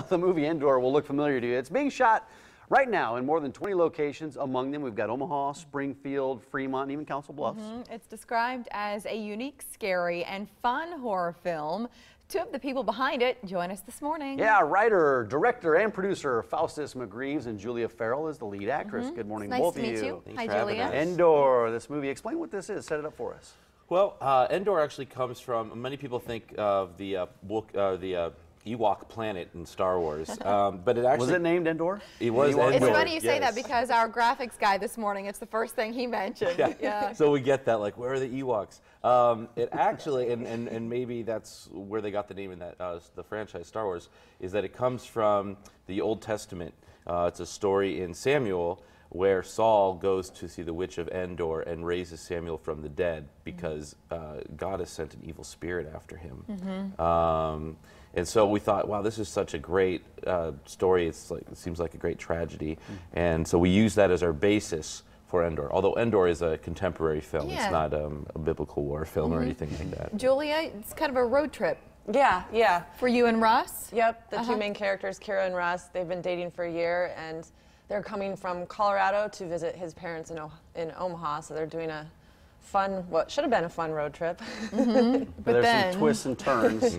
The movie Endor will look familiar to you. It's being shot right now in more than 20 locations. Among them, we've got Omaha, Springfield, Fremont, and even Council Bluffs. It's described as a unique, scary, and fun horror film. Two of the people behind it join us this morning. Yeah, writer, director, and producer Faustus McGreaves and Julia Farrell is the lead actress. Good morning, Nice both to of meet you. Hi, Julia. Endor, this movie. Explain what this is. Set it up for us. Well, Endor actually comes from, many people think of the Ewok planet in Star Wars, but it actually... Was it named Endor? It was Endor. It's funny you say that because our graphics guy this morning, it's the first thing he mentioned. Yeah. So we get that, like, where are the Ewoks? It actually, and maybe that's where they got the name in that the franchise Star Wars, is that it comes from the Old Testament. It's a story in Samuel where Saul goes to see the witch of Endor and raises Samuel from the dead because God has sent an evil spirit after him. And so we thought, wow, this is such a great story. It seems like a great tragedy. And so we use that as our basis for Endor. Although Endor is a contemporary film. It's not a biblical war film or anything like that. Julia, it's kind of a road trip. Yeah. For you and Russ? Yep, the two main characters, Kira and Russ, they've been dating for a year, and they're coming from Colorado to visit his parents in Omaha, so they're doing a fun, what should have been a fun road trip. But there's some twists and turns.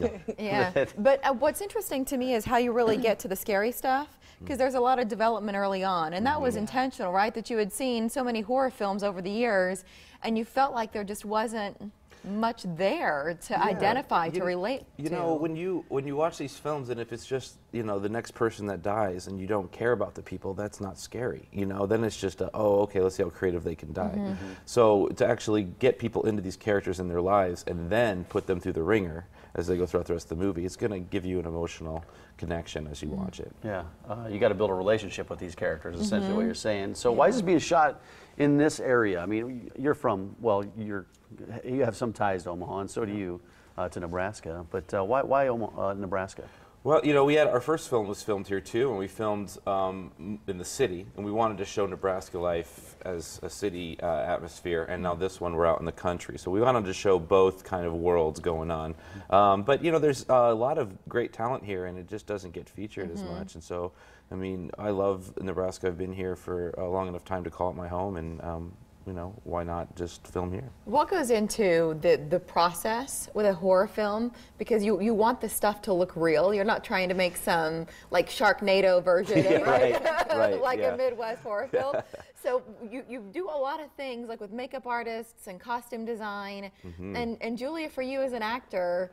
But what's interesting to me is how you really get to the scary stuff, because there's a lot of development early on, and that was intentional, right? That you had seen so many horror films over the years, and you felt like there just wasn't much there to identify, to relate to. You know, when you watch these films, and if it's just, you know, the next person that dies and you don't care about the people, that's not scary, you know. Then it's just oh, okay, let's see how creative they can die. So to actually get people into these characters in their lives and then put them through the ringer as they go throughout the rest of the movie, it's going to give you an emotional connection as you watch it. Yeah, you got to build a relationship with these characters, essentially what you're saying. So why is this being shot in this area? I mean, you're from, well, you have some ties to Omaha, and so do you to Nebraska. But why Nebraska? Well, you know, we had our first film was filmed here too, and we filmed in the city, and we wanted to show Nebraska life as a city atmosphere, and now this one we're out in the country. So we wanted to show both kind of worlds going on. But you know, there's a lot of great talent here, and it just doesn't get featured as much. And so, I mean, I love Nebraska. I've been here for a long enough time to call it my home, and you know, why not just film here? What goes into the process with a horror film? Because you want the stuff to look real. You're not trying to make some like Sharknado version, like a Midwest horror film. So you do a lot of things like with makeup artists and costume design. And Julia, for you as an actor,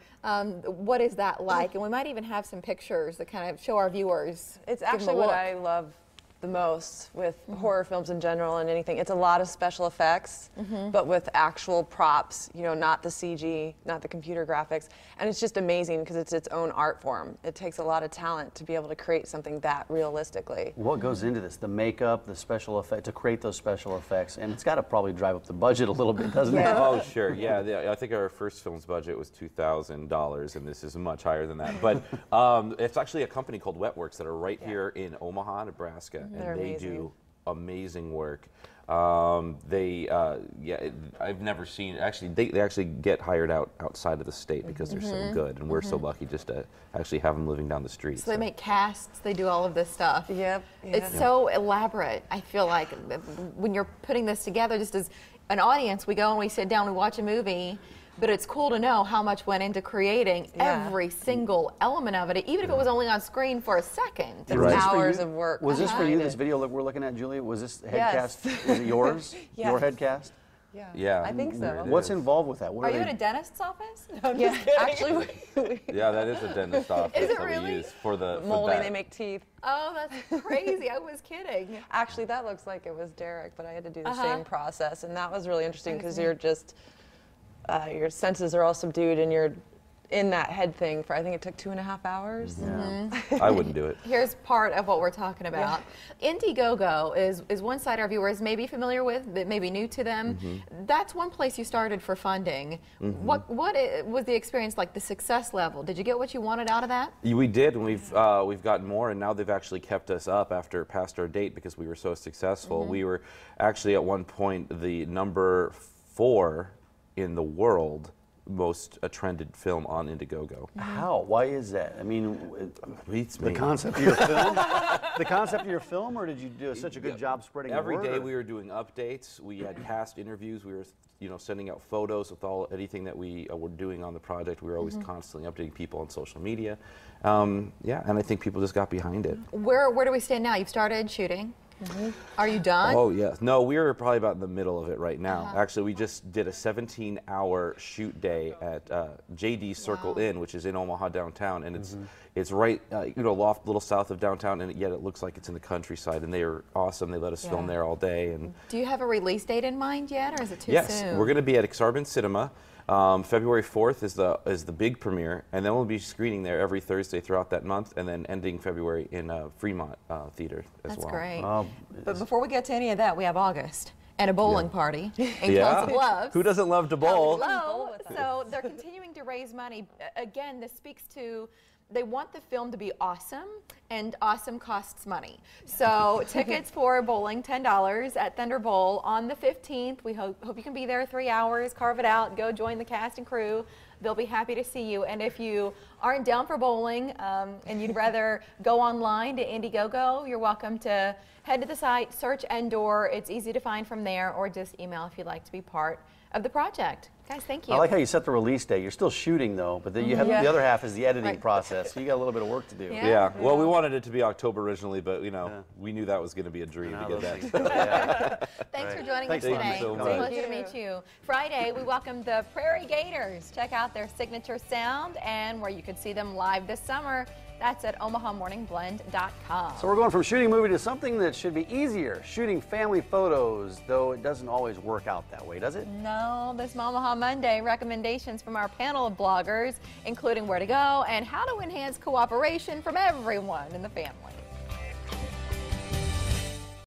what is that like? And we might even have some pictures that kind of show our viewers. It's actually what I love the most with horror films in general and anything. It's a lot of special effects, but with actual props, you know, not the CG, not the computer graphics. And it's just amazing because it's its own art form. It takes a lot of talent to be able to create something that realistically. What goes into this? The makeup, the special effect, to create those special effects, and it's got to probably drive up the budget a little bit, doesn't it? Oh, sure, yeah. I think our first film's budget was $2,000, and this is much higher than that. But it's actually a company called Wetworks that are right here in Omaha, Nebraska. They're and they amazing. do amazing work. I've never seen, actually, they actually get hired outside of the state because they're so good, and we're so lucky just to actually have them living down the street. So they make casts, they do all of this stuff. Yep. It's so elaborate. I feel like when you're putting this together, just as an audience, we go and we sit down, we watch a movie, but it's cool to know how much went into creating every single element of it, even if it was only on screen for a second. It's hours of work. Was this for you, this video that we're looking at, Julia? Was this head cast? Was it yours? Your head cast? Yeah, I think so. What's involved with that? What are you in a dentist's office? No, I'm Yeah, just kidding. actually, Yeah, that is a dentist office Is it that really? we use for the molding, that. they make teeth. Oh, that's crazy. I was kidding. Actually, that looks like it was Derek, but I had to do the same process, and that was really interesting because you're just, your senses are all subdued and you're in that head thing for, I think it took 2.5 hours. I wouldn't do it. Here's part of what we're talking about. Indiegogo is one site our viewers may be familiar with, but maybe new to them. That's one place you started for funding. What was the experience like, the success level? Did you get what you wanted out of that? We did, and we've gotten more, and now they've actually kept us up past our date because we were so successful. We were actually at one point the #4 in the world most trended film on Indegogo. How? Why is that? I mean, Beats the me. concept of your film? The concept of your film, or did you do such a good job spreading the word? Every day we were doing updates. We had cast interviews. We were, sending out photos with anything that we were doing on the project. We were always constantly updating people on social media. Yeah, and I think people just got behind it. Where do we stand now? You've started shooting. Are you done? Oh, yes. No, we're probably about in the middle of it right now. Actually, we just did a 17-hour shoot day at JD's Circle Inn, which is in Omaha downtown, and it's right, loft, little south of downtown, and yet it looks like it's in the countryside. And they are awesome. They let us film there all day. And do you have a release date in mind yet, or is it too soon? Yes, we're going to be at Exarban Cinema. February 4th is the big premiere, and then we'll be screening there every Thursday throughout that month, and then ending February in Fremont Theater as well. That's great. But before we get to any of that, we have August and a bowling party in Council Bluffs. Who doesn't love to bowl? Hello. So they're continuing to raise money. Again, this speaks to they want the film to be awesome, and awesome costs money. So tickets for bowling, $10 at ThunderBowl on the 15th. We hope you can be there 3 hours, carve it out, go join the cast and crew. They'll be happy to see you. And if you aren't down for bowling and you'd rather go online to Indegogo, you're welcome to head to the site, search Endor. It's easy to find from there, or just email if you'd like to be part of the project. Guys, thank you. I like how you set the release date. You're still shooting though, but then you have the other half is the editing process. So you got a little bit of work to do. Yeah. Well, we wanted it to be October originally, but we knew that was going to be a dream to get that. Thanks for joining us Thank today. you so It's a much. pleasure to meet you. Friday, we welcome the Prairie Gators. Check out their signature sound, and where you can see them live this summer. That's at OmahaMorningBlend.com. So we're going from shooting a movie to something that should be easier, shooting family photos, though it doesn't always work out that way, does it? No, this Omaha Monday, recommendations from our panel of bloggers, including where to go and how to enhance cooperation from everyone in the family.